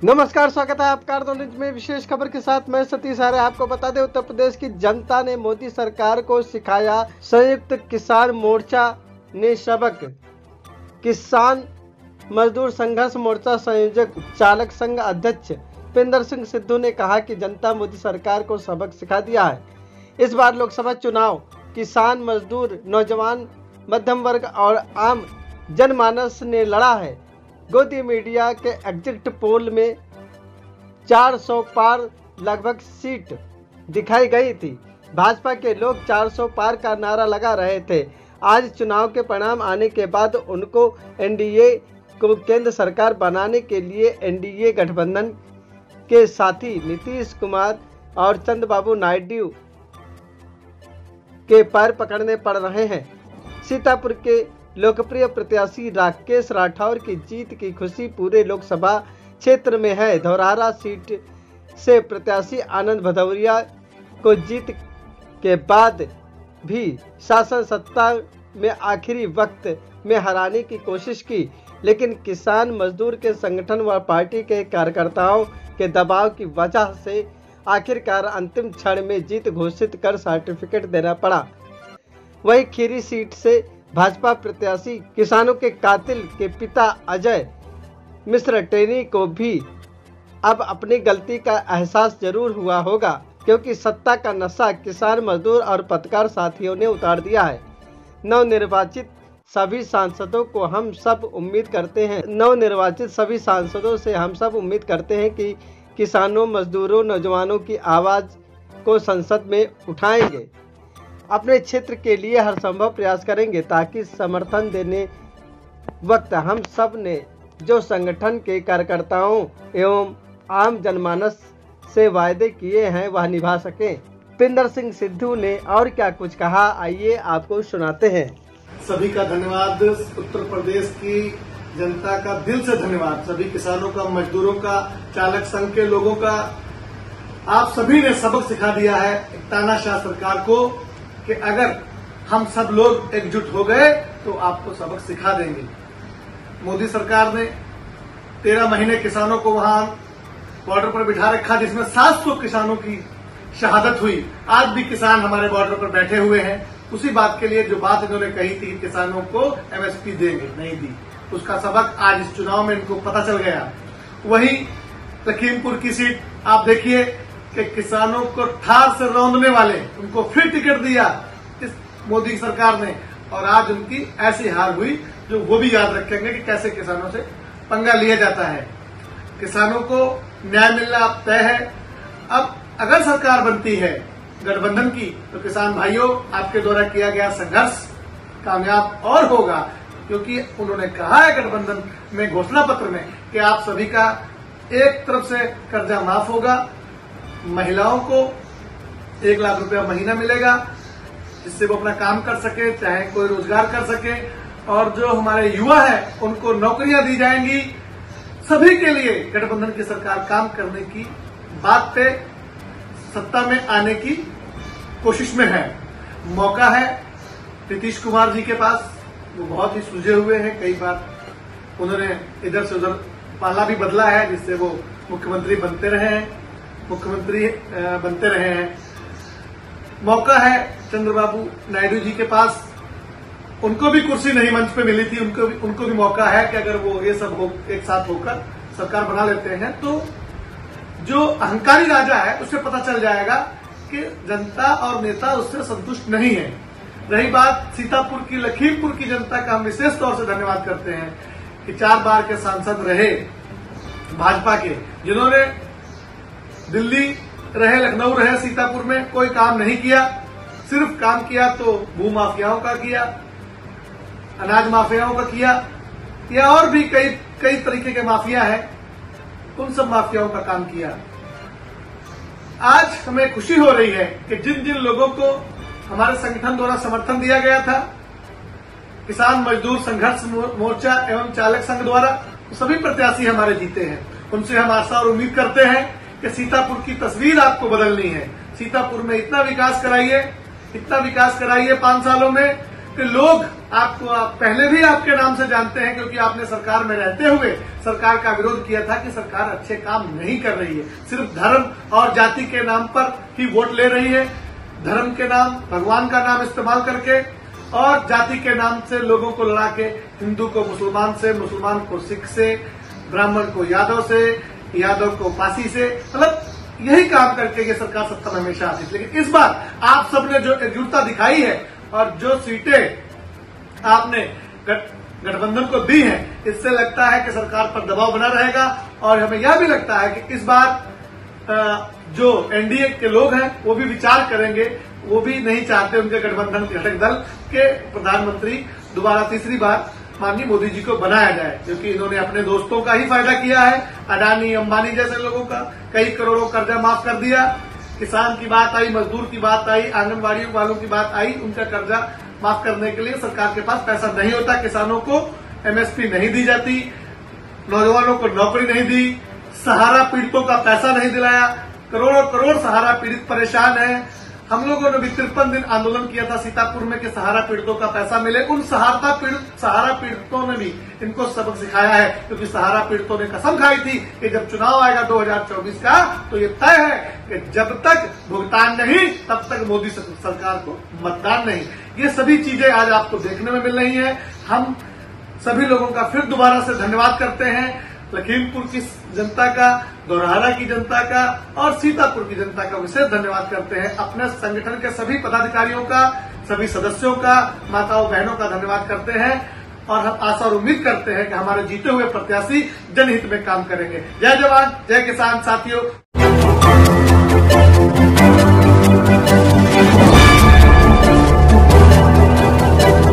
नमस्कार, स्वागत है आपका न्यूज में विशेष खबर के साथ। मैं सतीश आर्य। आपको बता दें, उत्तर प्रदेश की जनता ने मोदी सरकार को सिखाया संयुक्त किसान मोर्चा ने सबक। किसान मजदूर संघर्ष मोर्चा संयोजक चालक संघ अध्यक्ष पिंदर सिंह सिद्धू ने कहा कि जनता मोदी सरकार को सबक सिखा दिया है। इस बार लोकसभा चुनाव किसान मजदूर नौजवान मध्यम वर्ग और आम जनमानस ने लड़ा है। गोदी मीडिया के एग्जिट पोल में 400 पार लगभग सीट दिखाई गई थी। भाजपा के लोग 400 पार का नारा लगा रहे थे। आज चुनाव के परिणाम आने के बाद उनको एनडीए को केंद्र सरकार बनाने के लिए एनडीए गठबंधन के साथी नीतीश कुमार और चंद्रबाबू नायडू के पैर पकड़ने पड़ रहे हैं। सीतापुर के लोकप्रिय प्रत्याशी राकेश राठौर की जीत की खुशी पूरे लोकसभा क्षेत्र में है। धौरहरा सीट से प्रत्याशी आनंद भदौरिया को जीत के बाद भी शासन सत्ता में आखिरी वक्त में हराने की कोशिश की, लेकिन किसान मजदूर के संगठन व पार्टी के कार्यकर्ताओं के दबाव की वजह से आखिरकार अंतिम क्षण में जीत घोषित कर सर्टिफिकेट देना पड़ा। वहीं खीरी सीट से भाजपा प्रत्याशी किसानों के कातिल के पिता अजय मिश्र टेनी को भी अब अपनी गलती का एहसास जरूर हुआ होगा, क्योंकि सत्ता का नशा किसान मजदूर और पत्रकार साथियों ने उतार दिया है। नवनिर्वाचित सभी सांसदों से हम सब उम्मीद करते हैं कि किसानों मजदूरों नौजवानों की आवाज को संसद में उठाएंगे। अपने क्षेत्र के लिए हर संभव प्रयास करेंगे ताकि समर्थन देने वक्त हम सब ने जो संगठन के कार्यकर्ताओं एवं आम जनमानस से वायदे किए हैं वह निभा सकें। पिंदर सिंह सिद्धू ने और क्या कुछ कहा, आइए आपको सुनाते हैं। सभी का धन्यवाद, उत्तर प्रदेश की जनता का दिल से धन्यवाद, सभी किसानों का, मजदूरों का, चालक संघ के लोगों का। आप सभी ने सबक सिखा दिया है तानाशाह सरकार को कि अगर हम सब लोग एकजुट हो गए तो आपको सबक सिखा देंगे। मोदी सरकार ने 13 महीने किसानों को वहां बॉर्डर पर बिठा रखा, जिसमें 700 किसानों की शहादत हुई। आज भी किसान हमारे बॉर्डर पर बैठे हुए हैं। उसी बात के लिए जो बात इन्होंने कही थी कि किसानों को एमएसपी देंगे, नहीं दी, उसका सबक आज इस चुनाव में इनको पता चल गया। वहीं लखीमपुर की सीट आप देखिए कि किसानों को ठार से रौंदने वाले उनको फिर टिकट दिया इस मोदी सरकार ने, और आज उनकी ऐसी हार हुई जो वो भी याद रखेंगे कि कैसे किसानों से पंगा लिया जाता है। किसानों को न्याय मिलना अब तय है। अब अगर सरकार बनती है गठबंधन की तो किसान भाइयों, आपके द्वारा किया गया संघर्ष कामयाब और होगा, क्योंकि उन्होंने कहा है गठबंधन में घोषणा पत्र में कि आप सभी का एक तरफ से कर्जा माफ होगा, महिलाओं को 1 लाख रुपया महीना मिलेगा, जिससे वो अपना काम कर सके, चाहे कोई रोजगार कर सके, और जो हमारे युवा हैं उनको नौकरियां दी जाएंगी। सभी के लिए गठबंधन की सरकार काम करने की बात पे सत्ता में आने की कोशिश में है। मौका है नीतीश कुमार जी के पास, वो बहुत ही सुलझे हुए हैं। कई बार उन्होंने इधर से उधर पाला भी बदला है, जिससे वो मुख्यमंत्री बनते रहे हैं। मौका है चंद्रबाबू नायडू जी के पास, उनको भी कुर्सी नहीं मंच पे मिली थी, उनको भी मौका है कि अगर वो ये सब एक साथ होकर सरकार बना लेते हैं तो जो अहंकारी राजा है उसे पता चल जाएगा कि जनता और नेता उससे संतुष्ट नहीं है। रही बात सीतापुर की, लखीमपुर की जनता का हम विशेष तौर से धन्यवाद करते हैं कि 4 बार के सांसद रहे भाजपा के, जिन्होंने दिल्ली रहे, लखनऊ रहे, सीतापुर में कोई काम नहीं किया। सिर्फ काम किया तो भू माफियाओं का किया, अनाज माफियाओं का किया, या और भी कई तरीके के माफिया हैं, उन सब माफियाओं का काम किया। आज हमें खुशी हो रही है कि जिन जिन लोगों को हमारे संगठन द्वारा समर्थन दिया गया था, किसान मजदूर संघर्ष मोर्चा एवं चालक संघ द्वारा, सभी प्रत्याशी हमारे जीते हैं। उनसे हम आशा और उम्मीद करते हैं कि सीतापुर की तस्वीर आपको बदलनी है। सीतापुर में इतना विकास कराइए 5 सालों में, कि लोग आपको पहले भी आपके नाम से जानते हैं, क्योंकि आपने सरकार में रहते हुए सरकार का विरोध किया था कि सरकार अच्छे काम नहीं कर रही है, सिर्फ धर्म और जाति के नाम पर ही वोट ले रही है, धर्म के नाम, भगवान का नाम इस्तेमाल करके और जाति के नाम से लोगों को लड़ा के, हिंदू को मुसलमान से, मुसलमान को सिख से, ब्राह्मण को यादव से, यादव को पासी से, मतलब यही काम करके ये सरकार सत्ता में हमेशा आती है। लेकिन इस बार आप सबने जो एकजुटता दिखाई है और जो सीटें आपने गठबंधन को दी हैं, इससे लगता है कि सरकार पर दबाव बना रहेगा। और हमें यह भी लगता है कि इस बार जो एनडीए के लोग हैं वो भी विचार करेंगे, वो भी नहीं चाहते उनके गठबंधन घटक दल के प्रधानमंत्री दोबारा तीसरी बार माननीय मोदी जी को बनाया जाए, क्योंकि इन्होंने अपने दोस्तों का ही फायदा किया है, अडानी अंबानी जैसे लोगों का कई करोड़ों कर्जा माफ कर दिया, किसान की बात आई, मजदूर की बात आई, आंगनबाड़ी वालों की बात आई, उनका कर्जा माफ करने के लिए सरकार के पास पैसा नहीं होता, किसानों को एमएसपी नहीं दी जाती, नौजवानों को नौकरी नहीं दी, सहारा पीड़ितों का पैसा नहीं दिलाया, करोड़ों करोड़ सहारा पीड़ित परेशान है। हम लोगों ने भी 53 दिन आंदोलन किया था सीतापुर में कि सहारा पीड़ितों का पैसा मिले। उन सहारा पीड़ितों ने भी इनको सबक सिखाया है, क्योंकि सहारा पीड़ितों ने कसम खाई थी कि जब चुनाव आएगा 2024 का तो ये तय है कि जब तक भुगतान नहीं तब तक मोदी सरकार को मतदान नहीं। ये सभी चीजें आज आपको देखने में मिल रही है। हम सभी लोगों का फिर दोबारा से धन्यवाद करते हैं, लखीमपुर की जनता का, दोरहारा की जनता का और सीतापुर की जनता का विशेष धन्यवाद करते हैं। अपने संगठन के सभी पदाधिकारियों का, सभी सदस्यों का, माताओं बहनों का धन्यवाद करते हैं और हम आशा और उम्मीद करते हैं कि हमारे जीते हुए प्रत्याशी जनहित में काम करेंगे। जय जवान, जय किसान साथियों।